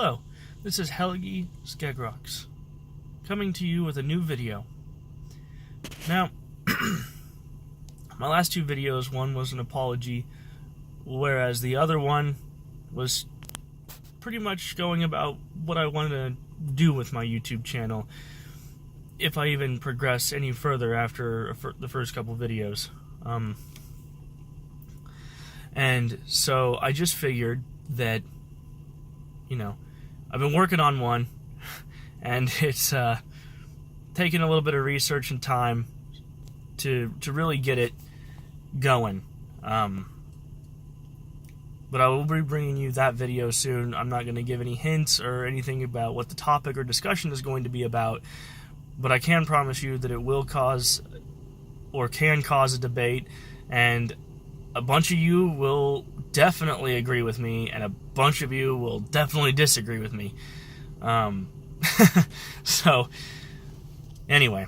Hello, this is Helgi Skegrox, coming to you with a new video. Now, my last two videos, one was an apology, whereas the other one was pretty much going about what I wanted to do with my YouTube channel, if I even progress any further after the first couple videos. And so I just figured that, I've been working on one, and it's taken a little bit of research and time to really get it going. But I will be bringing you that video soon. I'm not going to give any hints or anything about what the topic or discussion is going to be about, but I can promise you that it will cause, or can cause, a debate, and a bunch of you will definitely agree with me, and a bunch of you will definitely disagree with me. So, anyway,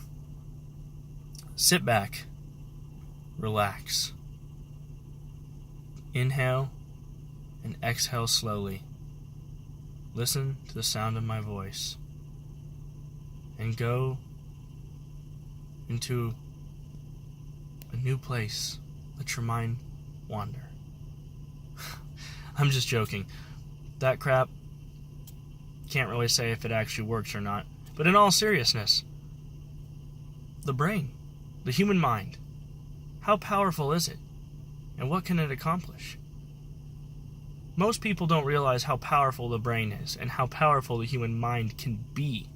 sit back, relax, inhale, and exhale slowly. Listen to the sound of my voice, and go into a new place. Let your mind wander. I'm just joking. That crap, can't really say if it actually works or not. But in all seriousness, the brain, the human mind, how powerful is it? And what can it accomplish? Most people don't realize how powerful the brain is and how powerful the human mind can be.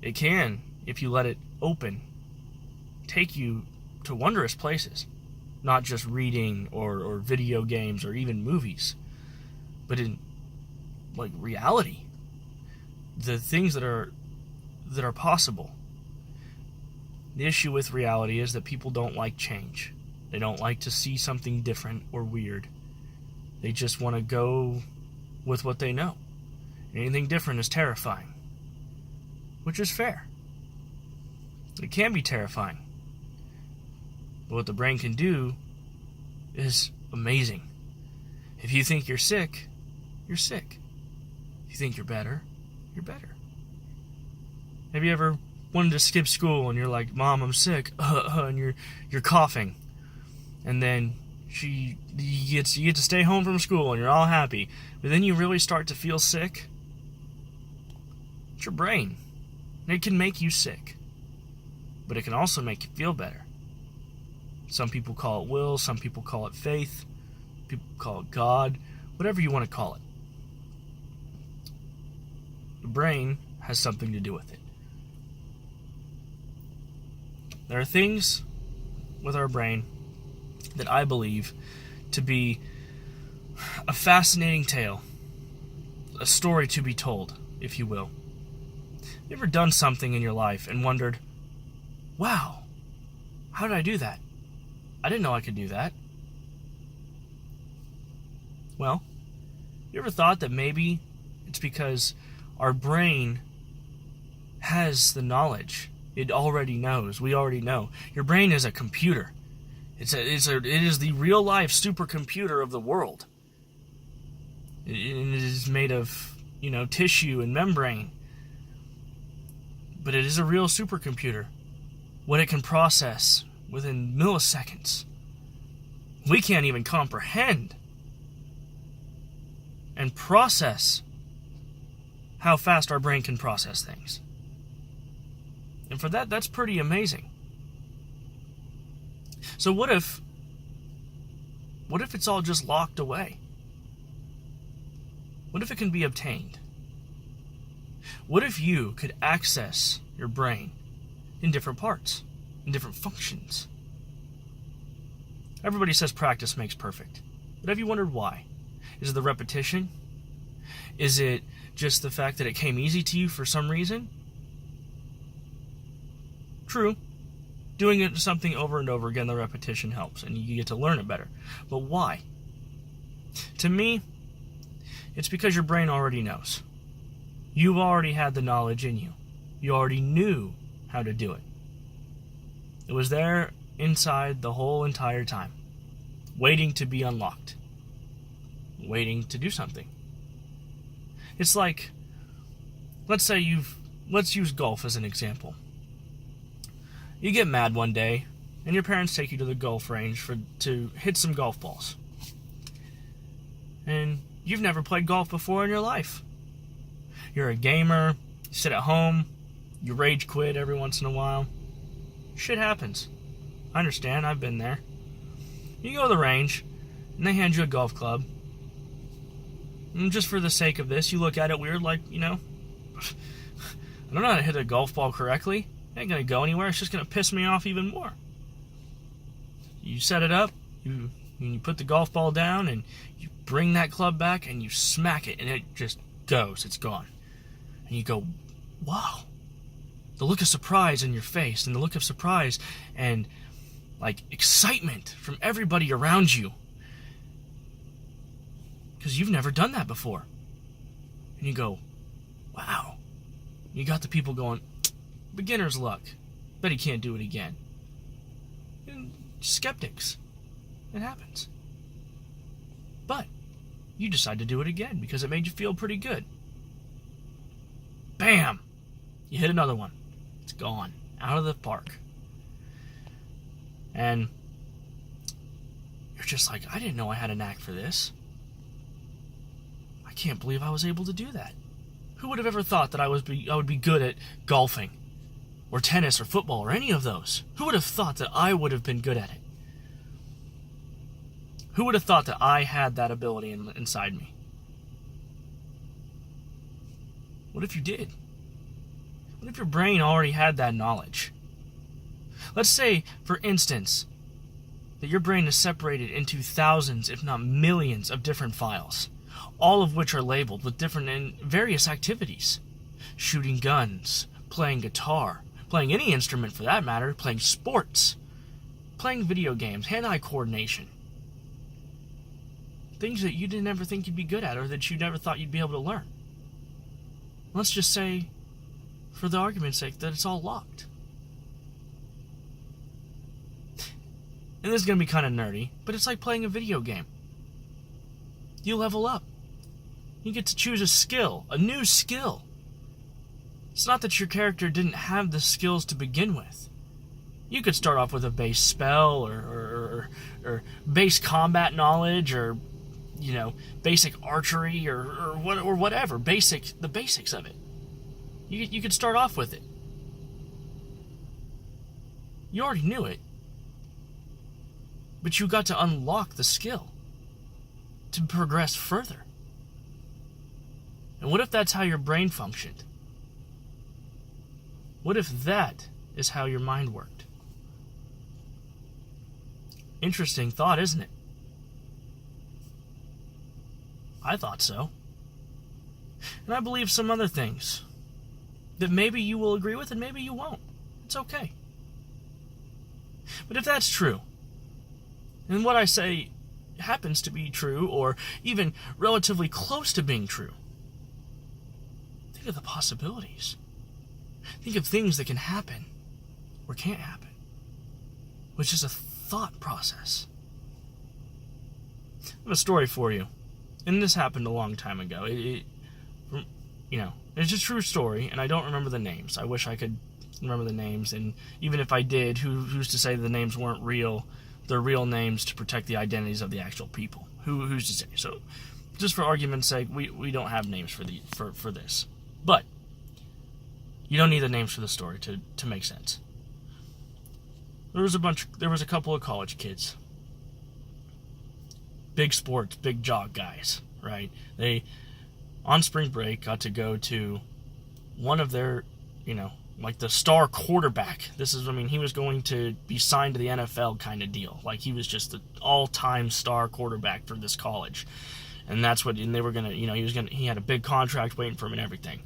It can, if you let it open, take you to wondrous places. Not just reading or video games or even movies, but in reality, the things that are possible. The issue with reality is that people don't like change. They don't like to see something different or weird. They just want to go with what they know. Anything different is terrifying, which is fair. It can be terrifying. But what the brain can do is amazing. If you think you're sick, you're sick. If you think you're better, you're better. Have you ever wanted to skip school and you're like, "Mom, I'm sick," and you're coughing, and then you get to stay home from school and you're all happy, but then you really start to feel sick? It's your brain. And it can make you sick, but it can also make you feel better. Some people call it will, some people call it faith, people call it God, whatever you want to call it. The brain has something to do with it. There are things with our brain that I believe to be a fascinating tale, a story to be told, if you will. You ever done something in your life and wondered, "Wow, how did I do that? I didn't know I could do that." Well, you ever thought that maybe it's because our brain has the knowledge? It already knows. We already know. Your brain is a computer. It is the real life supercomputer of the world. It is made of, tissue and membrane. But it is a real supercomputer. What it can process within milliseconds, we can't even comprehend and process how fast our brain can process things. And for that's pretty amazing. So what if it's all just locked away? What if it can be obtained? What if you could access your brain in different parts, in different functions? Everybody says practice makes perfect. But have you wondered why? Is it the repetition? Is it just the fact that it came easy to you for some reason? True. Doing something over and over again, the repetition helps, and you get to learn it better. But why? To me, it's because your brain already knows. You already had the knowledge in you. You already knew how to do it. It was there inside the whole entire time, waiting to be unlocked, waiting to do something. It's like, let's use golf as an example. You get mad one day, and your parents take you to the golf range to hit some golf balls. And you've never played golf before in your life. You're a gamer, you sit at home, you rage quit every once in a while. Shit happens. I understand, I've been there. You go to the range, and they hand you a golf club. And just for the sake of this, you look at it weird, like, I don't know how to hit a golf ball correctly. It ain't gonna go anywhere, it's just gonna piss me off even more. You set it up, you put the golf ball down, and you bring that club back, and you smack it, and it just goes, it's gone. And you go, wow. The look of surprise in your face, and the look of surprise and, excitement from everybody around you. Because you've never done that before. And you go, wow. You got the people going, beginner's luck. Bet he can't do it again. And skeptics. It happens. But you decide to do it again because it made you feel pretty good. Bam! You hit another one. It's gone. Out of the park. And you're just like, I didn't know I had a knack for this. I can't believe I was able to do that. Who would have ever thought that I would be good at golfing or tennis or football or any of those? Who would have thought that I would have been good at it? Who would have thought that I had that ability inside me? What if you did? What if your brain already had that knowledge? Let's say, for instance, that your brain is separated into thousands, if not millions, of different files, all of which are labeled with different and various activities. Shooting guns, playing guitar, playing any instrument for that matter, playing sports, playing video games, hand-eye coordination. Things that you didn't ever think you'd be good at or that you never thought you'd be able to learn. Let's just say, for the argument's sake, that it's all locked. And this is going to be kind of nerdy, but it's like playing a video game. You level up. You get to choose a skill, a new skill. It's not that your character didn't have the skills to begin with. You could start off with a base spell or base combat knowledge or, basic archery or whatever, the basics of it. You could start off with it. You already knew it, but you got to unlock the skill to progress further. And what if that's how your brain functioned? What if that is how your mind worked? Interesting thought, isn't it? I thought so. And I believe some other things that maybe you will agree with and maybe you won't. It's okay. But if that's true, and what I say happens to be true, or even relatively close to being true, think of the possibilities. Think of things that can happen or can't happen, which is a thought process. I have a story for you, and this happened a long time ago. It's a true story, and I don't remember the names. I wish I could remember the names, and even if I did, who's to say the names weren't real? They're real names to protect the identities of the actual people. Who's to say? So, just for argument's sake, we don't have names for this. But you don't need the names for the story to make sense. There was a couple of college kids. Big sports, big jock guys, right? They, on spring break, got to go to one of their, the star quarterback. He was going to be signed to the NFL kind of deal. Like, he was just the all-time star quarterback for this college. And they were going to, he had a big contract waiting for him and everything.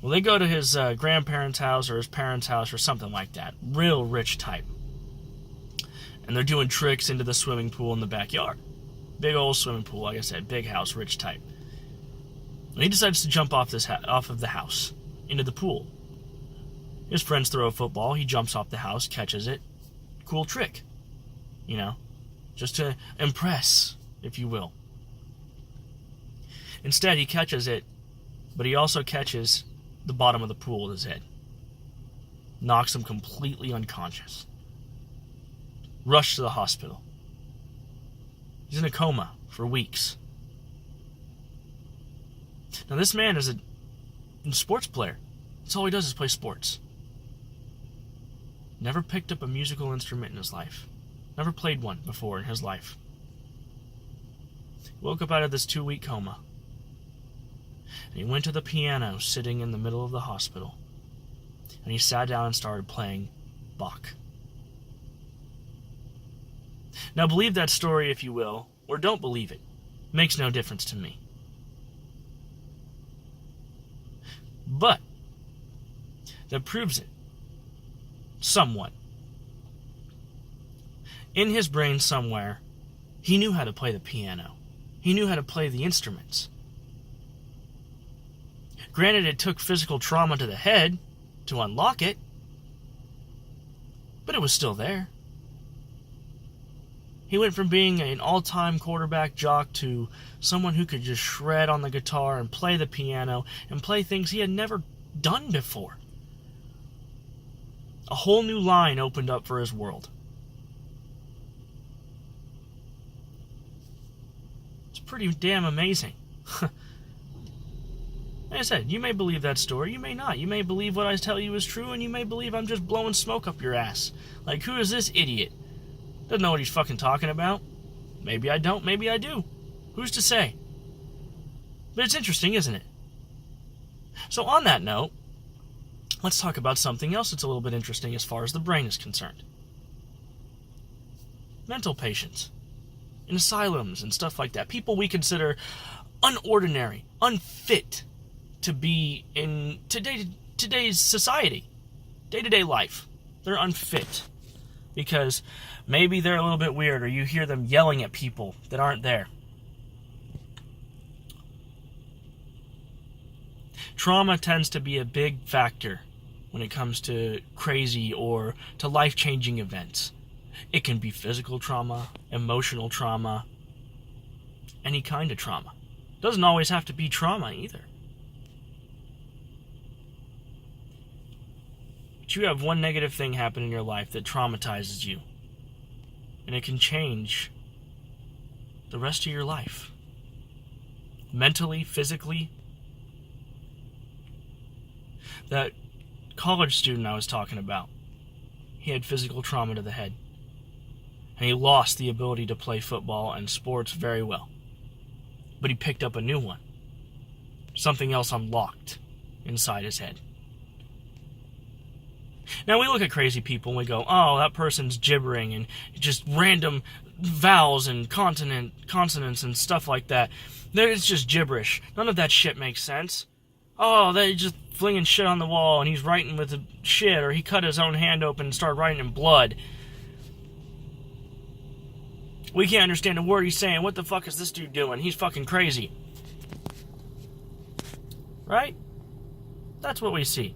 Well, they go to his grandparents' house or his parents' house or something like that. Real rich type. And they're doing tricks into the swimming pool in the backyard. Big old swimming pool, like I said, big house, rich type. And he decides to jump off of the house into the pool. His friends throw a football. He jumps off the house, catches it. Cool trick. Just to impress, if you will. Instead, he catches it But he also catches the bottom of the pool with his head. Knocks him completely unconscious. Rushed to the hospital. He's in a coma for weeks. Now this man is a sports player. That's all he does is play sports. Never picked up a musical instrument in his life. Never played one before in his life. Woke up out of this 2-week coma. And he went to the piano sitting in the middle of the hospital. And he sat down and started playing Bach. Now believe that story if you will, or don't believe it. Makes no difference to me. But that proves it. Somewhat. In his brain somewhere, he knew how to play the piano. He knew how to play the instruments. Granted, it took physical trauma to the head to unlock it, but it was still there. He went from being an all-time quarterback jock to someone who could just shred on the guitar and play the piano and play things he had never done before. A whole new line opened up for his world. It's pretty damn amazing. Like I said, you may believe that story, you may not. You may believe what I tell you is true, and you may believe I'm just blowing smoke up your ass. Like, who is this idiot? Doesn't know what he's fucking talking about. Maybe I don't, maybe I do. Who's to say? But it's interesting, isn't it? So on that note, let's talk about something else that's a little bit interesting as far as the brain is concerned. Mental patients. In asylums and stuff like that. People we consider unordinary, unfit to be in today's society. Day-to-day life. They're unfit. Because maybe they're a little bit weird, or you hear them yelling at people that aren't there. Trauma tends to be a big factor when it comes to crazy or to life-changing events. It can be physical trauma, emotional trauma, any kind of trauma. Doesn't always have to be trauma either. But you have one negative thing happen in your life that traumatizes you. And it can change the rest of your life. Mentally, physically. That college student I was talking about, he had physical trauma to the head. And he lost the ability to play football and sports very well. But he picked up a new one. Something else unlocked inside his head. Now we look at crazy people and we go, oh, that person's gibbering and just random vowels and consonants and stuff like that. It's just gibberish. None of that shit makes sense. Oh, they're just flinging shit on the wall and he's writing with the shit, or he cut his own hand open and started writing in blood. We can't understand a word he's saying. What the fuck is this dude doing? He's fucking crazy. Right? That's what we see.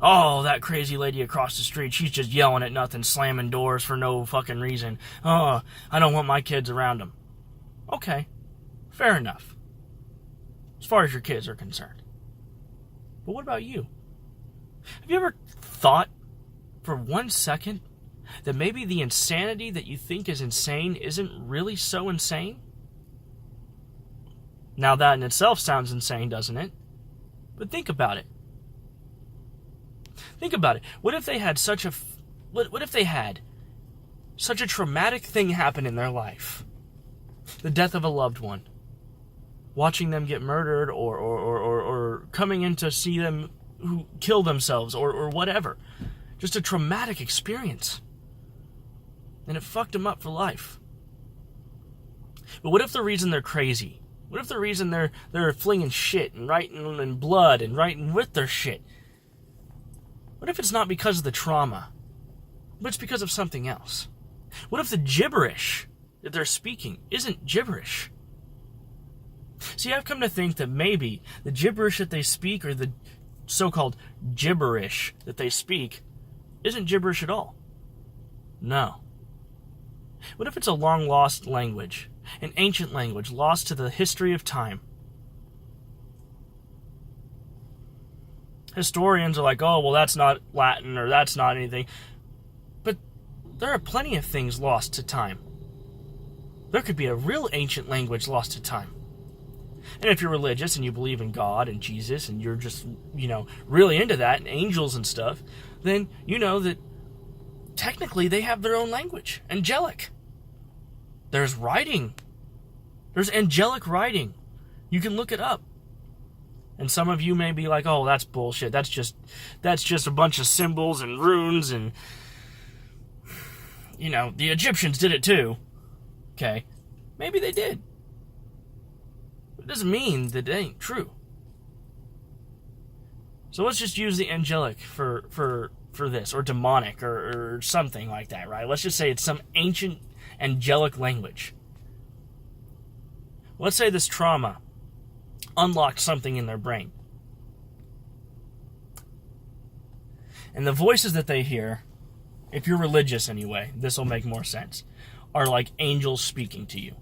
Oh, that crazy lady across the street, she's just yelling at nothing, slamming doors for no fucking reason. Oh, I don't want my kids around them. Okay, fair enough. As far as your kids are concerned. But what about you? Have you ever thought for 1 second that maybe the insanity that you think is insane isn't really so insane? Now that in itself sounds insane, doesn't it? But think about it. Think about it. What if they had such a traumatic thing happen in their life? The death of a loved one. Watching them get murdered or coming in to see them who kill themselves or whatever. Just a traumatic experience. And it fucked them up for life. But what if the reason they're crazy? What if the reason they're flinging shit and writing in blood and writing with their shit? What if it's not because of the trauma, but it's because of something else? What if the gibberish that they're speaking isn't gibberish? See, I've come to think that maybe the gibberish that they speak, or the so-called gibberish that they speak, isn't gibberish at all. No. What if it's a long-lost language, an ancient language lost to the history of time? Historians are like, oh, well, that's not Latin or that's not anything. But there are plenty of things lost to time. There could be a real ancient language lost to time. And if you're religious and you believe in God and Jesus and you're just, really into that and angels and stuff, then you know that technically they have their own language. Angelic. There's writing. There's angelic writing. You can look it up. And some of you may be like, oh, that's bullshit. That's just a bunch of symbols and runes and, the Egyptians did it too. Okay. Maybe they did. It doesn't mean that it ain't true. So let's just use the angelic for this, or demonic, or something like that, right? Let's just say it's some ancient angelic language. Let's say this trauma unlocked something in their brain. And the voices that they hear, if you're religious anyway, this will make more sense, are like angels speaking to you.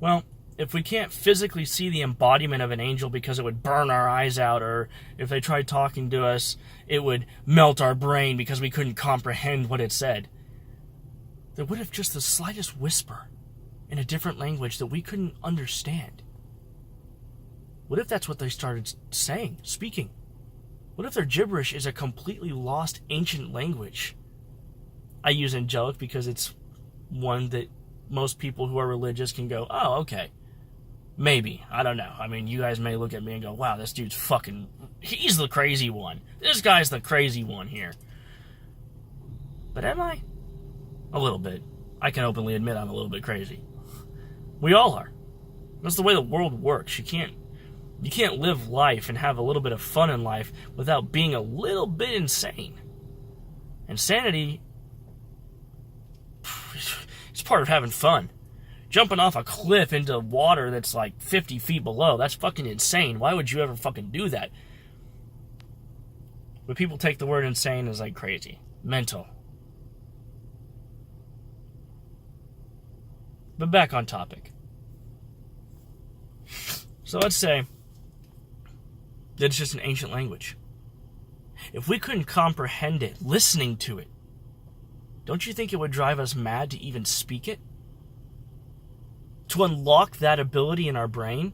Well, if we can't physically see the embodiment of an angel because it would burn our eyes out, or if they tried talking to us, it would melt our brain because we couldn't comprehend what it said, then what if just the slightest whisper in a different language that we couldn't understand? What if that's what they started saying, speaking? What if their gibberish is a completely lost ancient language? I use angelic because it's one that most people who are religious can go, oh, okay. Maybe. I don't know. I mean, you guys may look at me and go, wow, this dude's he's the crazy one. This guy's the crazy one here. But am I? A little bit. I can openly admit I'm a little bit crazy. We all are. That's the way the world works. You can't live life and have a little bit of fun in life without being a little bit insane. Insanity is part of having fun. Jumping off a cliff into water that's like 50 feet below, that's fucking insane. Why would you ever fucking do that? But people take the word insane as like crazy. Mental. But back on topic. So let's say that it's just an ancient language. If we couldn't comprehend it, listening to it, don't you think it would drive us mad to even speak it? To unlock that ability in our brain?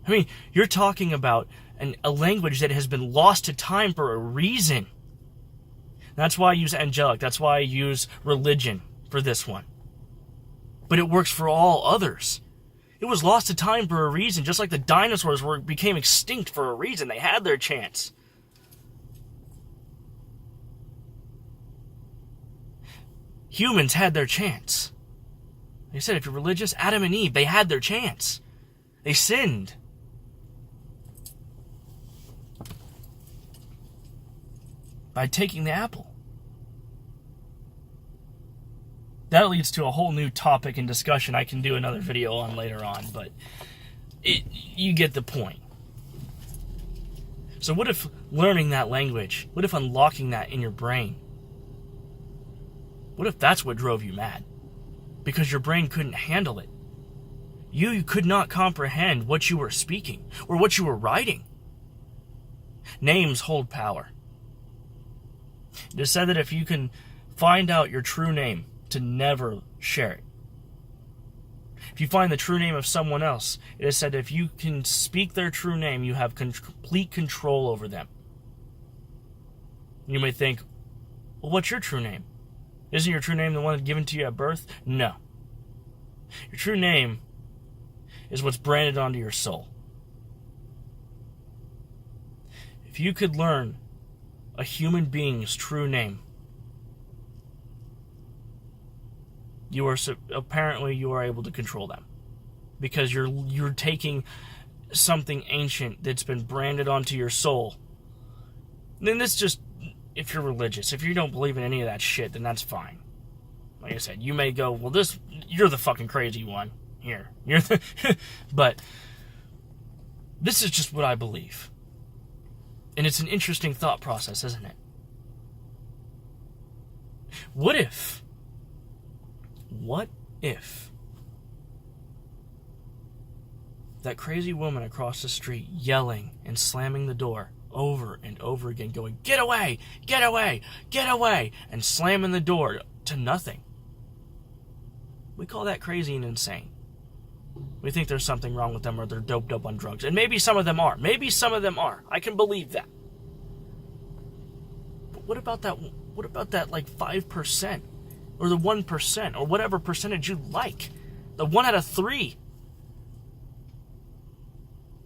I mean, you're talking about a language that has been lost to time for a reason. That's why I use angelic. That's why I use religion for this one. But it works for all others. It was lost to time for a reason, just like the dinosaurs became extinct for a reason. They had their chance. Humans had their chance. Like I said, if you're religious, Adam and Eve, they had their chance. They sinned. By taking the apple. That leads to a whole new topic and discussion I can do another video on later on, but you get the point. So what if learning that language, what if unlocking that in your brain, what if that's what drove you mad? Because your brain couldn't handle it. You could not comprehend what you were speaking or what you were writing. Names hold power. It is said that if you can find out your true name, to never share it. If you find the true name of someone else, it is said if you can speak their true name, you have complete control over them. You may think, well, what's your true name? Isn't your true name the one given to you at birth? No. Your true name is what's branded onto your soul. If you could learn a human being's true name, you are able to control them, because you're taking something ancient that's been branded onto your soul. And then this just, if you're religious, if you don't believe in any of that shit, then that's fine. Like I said, you may go, well, you're the fucking crazy one here. But this is just what I believe. And it's an interesting thought process, isn't it? What if that crazy woman across the street yelling and slamming the door over and over again, going, "Get away! Get away! Get away!" and slamming the door to nothing. We call that crazy and insane. We think there's something wrong with them or they're doped up on drugs. And maybe some of them are. Maybe some of them are. I can believe that. But what about that like 5%? Or the 1%? Or whatever percentage you like? The 1 out of 3?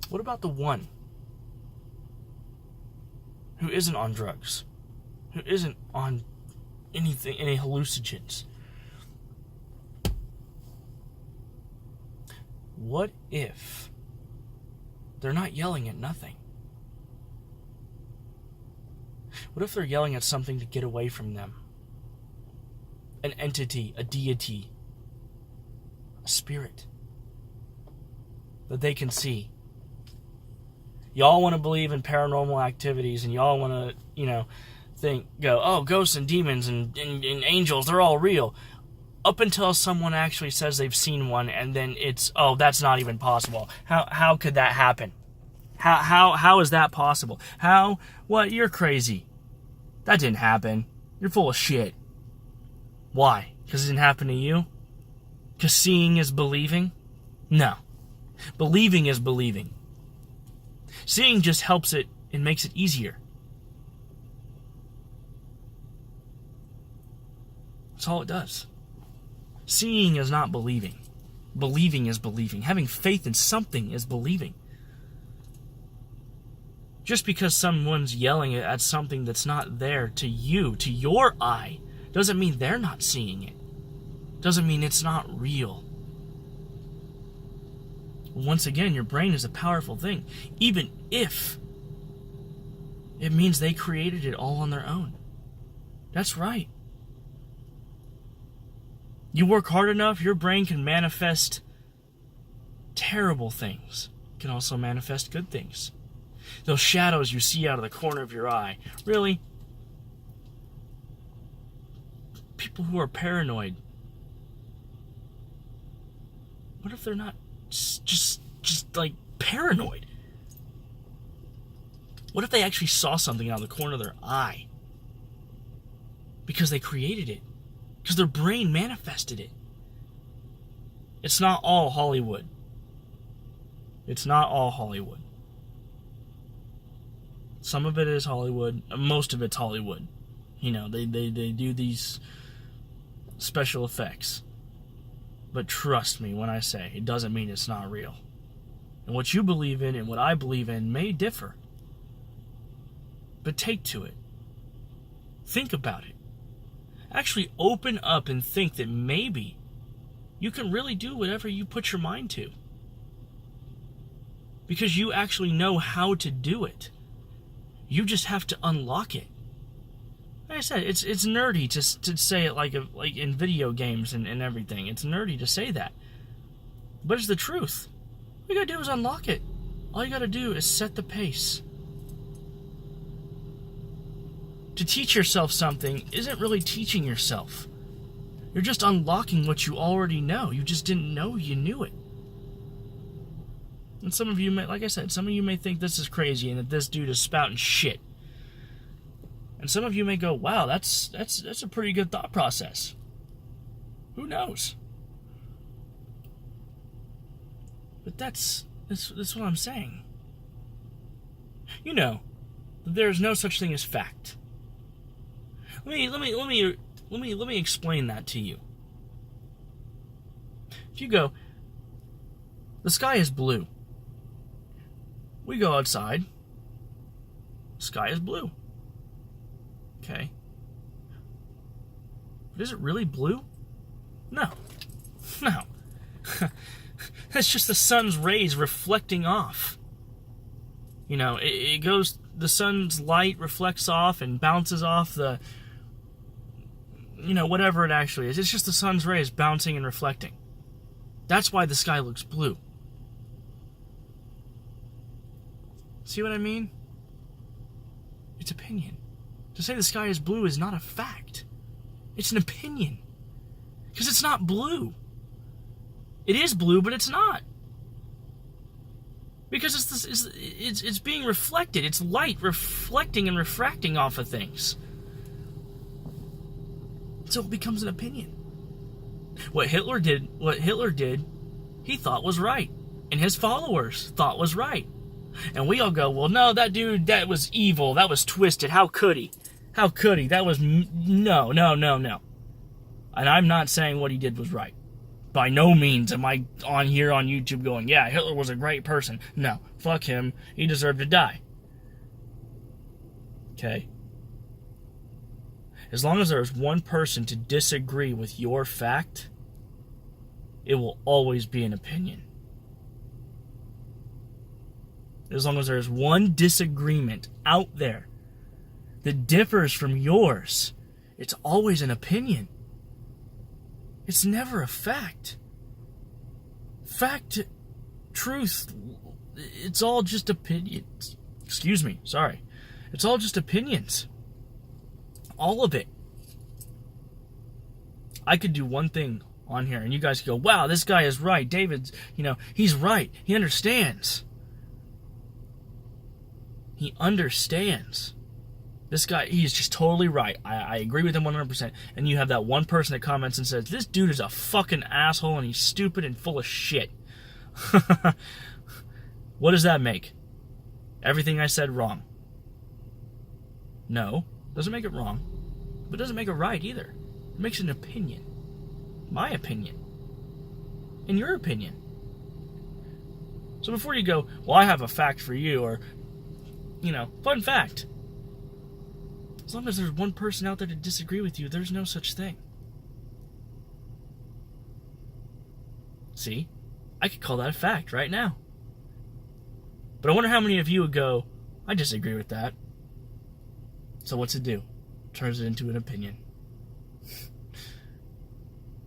What about the one who isn't on drugs? Who isn't on anything, any hallucinogens? What if they're not yelling at nothing? What if they're yelling at something to get away from them? An entity, a deity, a spirit that they can see. Y'all want to believe in paranormal activities and y'all want to, go, oh, ghosts and demons and angels, they're all real. Up until someone actually says they've seen one, and then it's, oh, that's not even possible. How could that happen? How is that possible? What? You're crazy. That didn't happen. You're full of shit. Why? Because it didn't happen to you? Because seeing is believing? No. Believing is believing. Seeing just helps it and makes it easier. That's all it does. Seeing is not believing. Believing is believing. Having faith in something is believing. Just because someone's yelling at something that's not there to you, to your eye, doesn't mean they're not seeing it. Doesn't mean it's not real. Once again, your brain is a powerful thing. Even if it means they created it all on their own. That's right. You work hard enough, your brain can manifest terrible things. It can also manifest good things. Those shadows you see out of the corner of your eye. Really? People who are paranoid. What if they're not just like paranoid? What if they actually saw something out of the corner of their eye? Because they created it. Because their brain manifested it. It's not all Hollywood. It's not all Hollywood. Some of it is Hollywood. Most of it's Hollywood. They do these special effects. But trust me when I say, it doesn't mean it's not real. And what you believe in and what I believe in may differ. But take to it. Think about it. Actually open up and think that maybe you can really do whatever you put your mind to. Because you actually know how to do it. You just have to unlock it. Like I said, it's nerdy to say it like in video games and everything. It's nerdy to say that. But it's the truth. All you gotta do is unlock it. All you gotta do is set the pace. To teach yourself something isn't really teaching yourself. You're just unlocking what you already know. You just didn't know you knew it. And some of you may, like I said, some of you may think this is crazy and that this dude is spouting shit. And some of you may go, wow, that's a pretty good thought process. Who knows? But that's what I'm saying. There's no such thing as fact. Let me explain that to you. If you go, the sky is blue. We go outside. Sky is blue. Okay. But is it really blue? No. That's just the sun's rays reflecting off. It goes, the sun's light reflects off and bounces off the, whatever it actually is. It's just the sun's rays bouncing and reflecting. That's why the sky looks blue. See what I mean? It's opinion. To say the sky is blue is not a fact. It's an opinion. Because it's not blue. It is blue, but it's not. Because it's being reflected. It's light reflecting and refracting off of things. So it becomes an opinion. What Hitler did, he thought was right. And his followers thought was right. And we all go, well, no, that dude, that was evil. That was twisted. How could he? How could he? That was... No. And I'm not saying what he did was right. By no means am I on here on YouTube going, yeah, Hitler was a great person. No, fuck him. He deserved to die. Okay? As long as there is one person to disagree with your fact, it will always be an opinion. As long as there is one disagreement out there that differs from yours, it's always an opinion. It's never a fact. Fact, truth, it's all just opinions. Excuse me, sorry. It's all just opinions. All of it. I could do one thing on here and you guys go, wow, this guy is right. David's, he's right. He understands. He understands. This guy, he's just totally right. I agree with him 100%. And you have that one person that comments and says, this dude is a fucking asshole and he's stupid and full of shit. What does that make? Everything I said wrong. No, doesn't make it wrong. But it doesn't make it right either. It makes it an opinion. My opinion. And your opinion. So before you go, well, I have a fact for you, or, fun fact. As long as there's one person out there to disagree with you, there's no such thing. See? I could call that a fact right now. But I wonder how many of you would go, I disagree with that. So what's it do? Turns it into an opinion.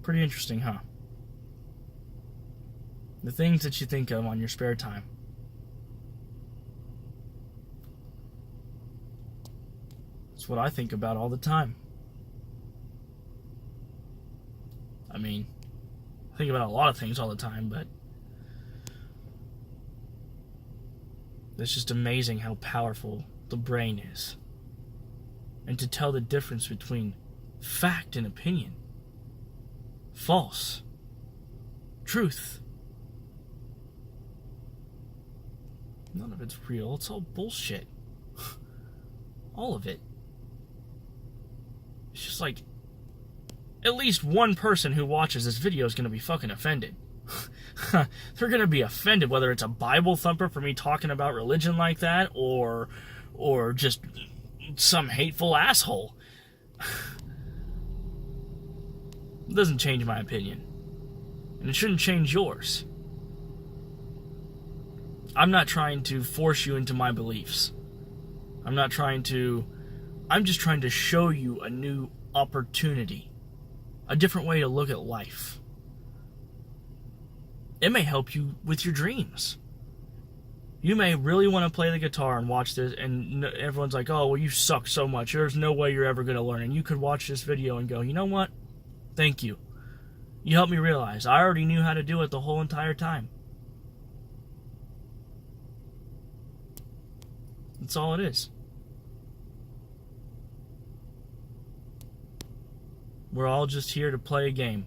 Pretty interesting, huh? The things that you think of on your spare time. It's what I think about all the time. I mean, I think about a lot of things all the time, but it's just amazing how powerful the brain is. And to tell the difference between fact and opinion, false, truth. None of it's real. It's all bullshit. All of it. It's just like, at least one person who watches this video is going to be fucking offended. They're going to be offended, whether it's a Bible thumper for me talking about religion like that, or just some hateful asshole. It doesn't change my opinion. And it shouldn't change yours. I'm not trying to force you into my beliefs. I'm just trying to show you a new opportunity. A different way to look at life. It may help you with your dreams. You may really want to play the guitar and watch this, and everyone's like, oh, well, you suck so much. There's no way you're ever going to learn. And you could watch this video and go, you know what? Thank you. You helped me realize I already knew how to do it the whole entire time. That's all it is. We're all just here to play a game.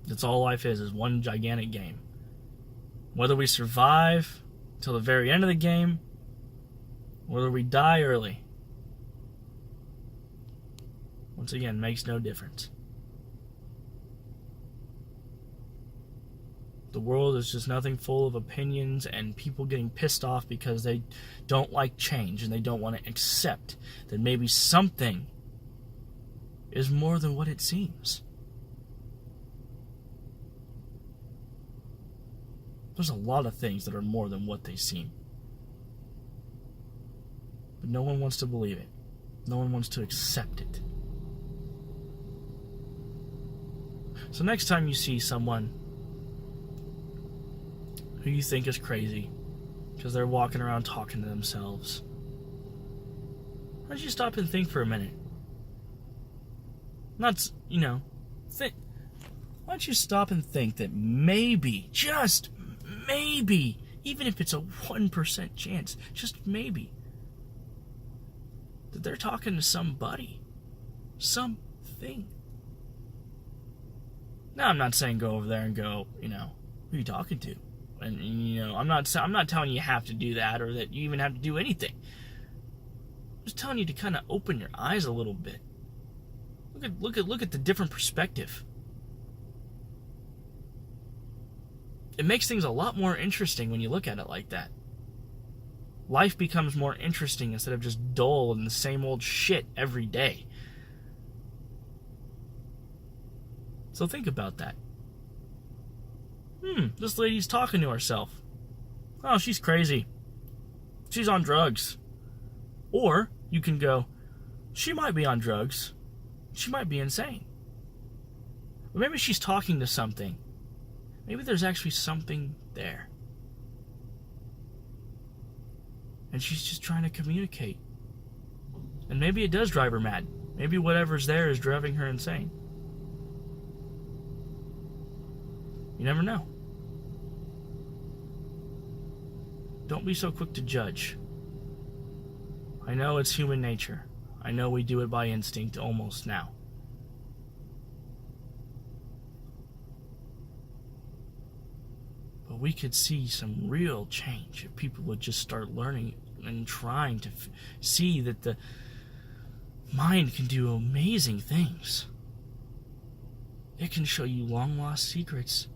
That's all life is one gigantic game. Whether we survive till the very end of the game, whether we die early, once again, makes no difference. The world is just nothing full of opinions and people getting pissed off because they don't like change and they don't want to accept that maybe something is more than what it seems. There's a lot of things that are more than what they seem. But no one wants to believe it. No one wants to accept it. So next time you see someone who you think is crazy because they're walking around talking to themselves, why don't you stop and think for a minute? Why don't you stop and think that maybe, just maybe, even if it's a 1% chance, just maybe, that they're talking to somebody, something. Now, I'm not saying go over there and go, who are you talking to? And I'm not telling you have to do that or that you even have to do anything. I'm just telling you to kind of open your eyes a little bit. Look at the different perspective. It makes things a lot more interesting when you look at it like that. Life becomes more interesting instead of just dull and the same old shit every day. So think about that. This lady's talking to herself. Oh, she's crazy. She's on drugs. Or you can go, she might be on drugs. She might be insane. Or maybe she's talking to something. Maybe there's actually something there. And she's just trying to communicate. And maybe it does drive her mad. Maybe whatever's there is driving her insane. You never know. Don't be so quick to judge. I know it's human nature. I know we do it by instinct almost now. But we could see some real change if people would just start learning and trying to see that the mind can do amazing things. It can show you long lost secrets.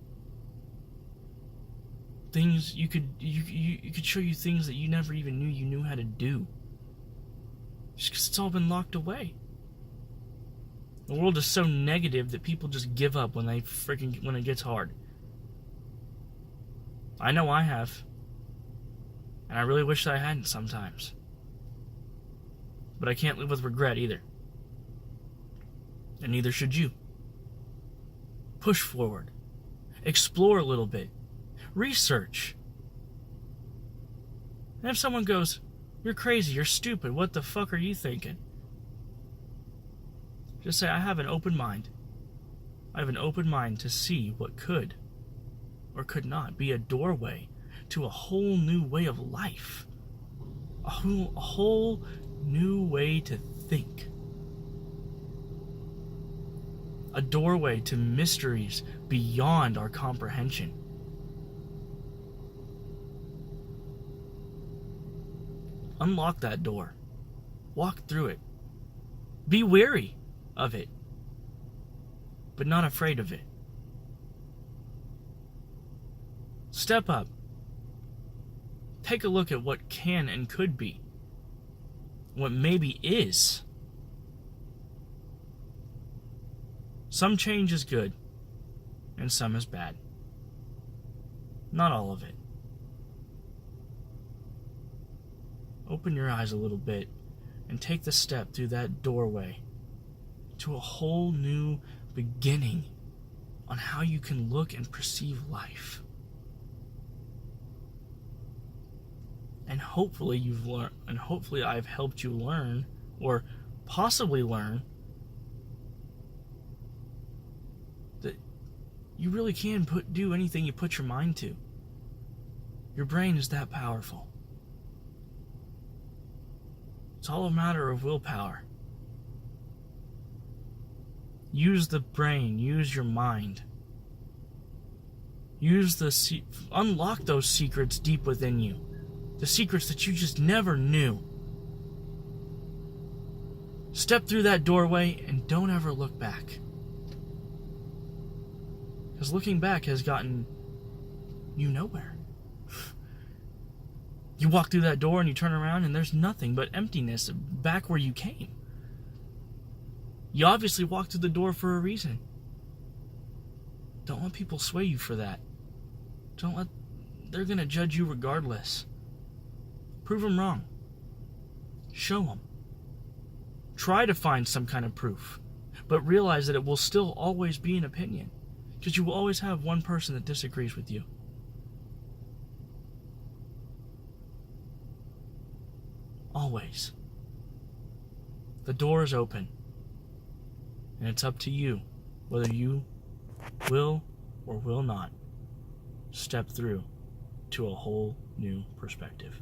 Things you could show you things that you never even knew you knew how to do. Just because it's all been locked away. The world is so negative that people just give up when it gets hard. I know I have. And I really wish that I hadn't sometimes. But I can't live with regret either. And neither should you. Push forward. Explore a little bit. Research. And if someone goes, you're crazy, you're stupid, what the fuck are you thinking? Just say, I have an open mind. I have an open mind to see what could or could not be a doorway to a whole new way of life. A whole new way to think. A doorway to mysteries beyond our comprehension. Unlock that door. Walk through it. Be wary of it, but not afraid of it. Step up. Take a look at what can and could be. What maybe is. Some change is good, and some is bad. Not all of it. Open your eyes a little bit and take the step through that doorway to a whole new beginning on how you can look and perceive life. And hopefully you've learned, and hopefully I've helped you learn, or possibly learn, that you really can do anything you put your mind to. Your brain is that powerful. It's all a matter of willpower. Use the brain, use your mind. Unlock those secrets deep within you. The secrets that you just never knew. Step through that doorway and don't ever look back. Because looking back has gotten you nowhere. You walk through that door and you turn around and there's nothing but emptiness back where you came. You obviously walked through the door for a reason. Don't let people sway you for that. They're going to judge you regardless. Prove them wrong. Show them. Try to find some kind of proof. But realize that it will still always be an opinion. Because you will always have one person that disagrees with you. Always. The door is open. And it's up to you whether you will or will not step through to a whole new perspective.